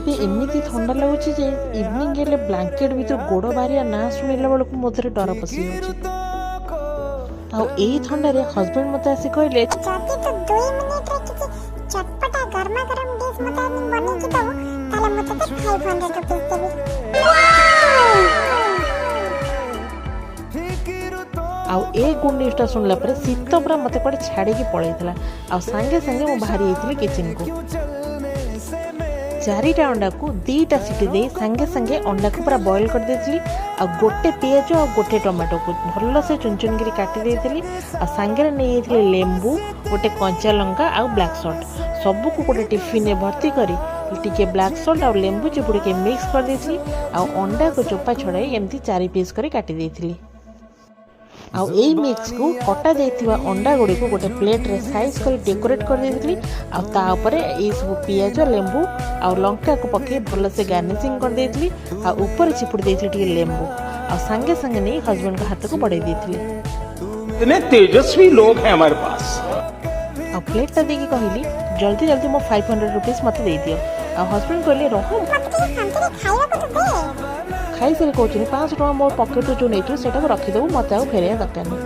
ଏବେ ଏମିତି ଥଣ୍ଡା ଲାଗୁଛି ଯେ ଇଭିନିଂ ହେଲେ ବ୍ଲାଙ୍କେଟ୍ ଭିତରୁ ଗୋଡ଼ ବାହାରିବା ନା ଶୁଣିଲା ବେଳକୁ ମୋ ଦେହରେ ଡର ପଶିଯାଉଛି। ଆଉ ଏଇ ଥଣ୍ଡାରେ ହଜବେଣ୍ଡ ମୋତେ ଆସି କହିଲେ, ଯଦି ତୁ 2 ମିନିଟରେ କିଛି ଚଟପଟା ଗରମା ଗରମ ଡିସ୍ ମୋତେ ବନେଇକି ଦବୁ ତାହେଲେ ମୁଁ ତତେ 500 ରୁପିସ୍ ଦେବି। ଆଉ ଏ ଗୁଡ୍ ନ୍ୟୁଜ୍ଟା ଶୁଣିଲା ପରେ ଶୀତ ପୁରା ମୋତେ କୁଆଡ଼େ ଛାଡ଼ିକି ପଳେଇଥିଲା। ଆଉ ସାଙ୍ଗେ ସାଙ୍ଗେ ମୁଁ ବାହାରି ଯାଇଥିଲି କିଚେନ୍କୁ। 4ଟା ଅଣ୍ଡାକୁ 2ଟା ସିଟି ଦେଇ ସାଙ୍ଗେ ସାଙ୍ଗେ ଅଣ୍ଡାକୁ ପୁରା ବଏଲ୍ କରିଦେଇଥିଲି। ଆଉ ଗୋଟେ ପିଆଜ ଆଉ ଗୋଟେ ଟମାଟୋକୁ ଭଲସେ ଚୁନ୍ ଚୁନ୍ କରି କାଟି ଦେଇଥିଲି। ଆଉ ସାଙ୍ଗରେ ନେଇଯାଇଥିଲି ଲେମ୍ବୁ, ଗୋଟେ କଞ୍ଚା ଲଙ୍କା ଆଉ ବ୍ଲାକ୍ ସଲ୍ଟ। ସବୁକୁ ଗୋଟେ ଟିଫିନ୍ରେ ଭର୍ତ୍ତି କରି ଟିକେ ବ୍ଲାକ୍ ସଲ୍ଟ ଆଉ ଲେମ୍ବୁ ଚିପୁଡ଼ିକି ମିକ୍ସ କରିଦେଇଥିଲି। ଆଉ ଅଣ୍ଡାକୁ ଚୋପା ଛଡ଼ାଇ ଏମିତି 4 ପିସ୍ କରି କାଟି ଦେଇଥିଲି। ଆଉ ଏଇ ମିକ୍ସକୁ କଟା ଯାଇଥିବା ଅଣ୍ଡା ଗୁଡ଼ିକୁ ଗୋଟେ ପ୍ଲେଟ୍ରେ ସାଇଜ୍ କରି ଡେକୋରେଟ୍ କରିଦେଇଥିଲି। ଆଉ ତା ଉପରେ ଏଇସବୁ ପିଆଜ, ଲେମ୍ବୁ ଆଉ ଲଙ୍କାକୁ ପକାଇ ଭଲସେ ଗାର୍ନିସିଂ କରିଦେଇଥିଲି। ଆଉ ଉପରେ ଚିପୁଡ଼ି ଦେଇଥିଲି ଟିକେ ଲେମ୍ବୁ। ଆଉ ସାଙ୍ଗେ ସାଙ୍ଗେ ନେଇ ହଜବେଣ୍ଡଙ୍କ ହାତକୁ ବଢ଼େଇ ଦେଇଥିଲି। इतने तेजस्वी लोग हैं हमारे पास। ଆଉ ପ୍ଲେଟ୍ଟା ଦେଇକି କହିଲି, ଜଲ୍ଦି ଜଲ୍ଦି ମୋ 500 ରୁପିସ୍ ମୋତେ ଦେଇଦିଅ। ଆଉ ହଜବେଣ୍ଡ କହିଲେ, ରହ ମୋତେ ଟିକେ ଶାନ୍ତିରେ ଖାଇବାକୁ ତ ଦେ। ଖାଇସାରି କହୁଛନ୍ତି 500 ଟଙ୍କା ମୋ ପକେଟ୍ରୁ ଯେଉଁ ନେଇଥିଲୁ ସେଇଟାକୁ ରଖିଦେବୁ, ମୋତେ ଆଉ ଫେରାଇବା ଦରକାର ନାହିଁ।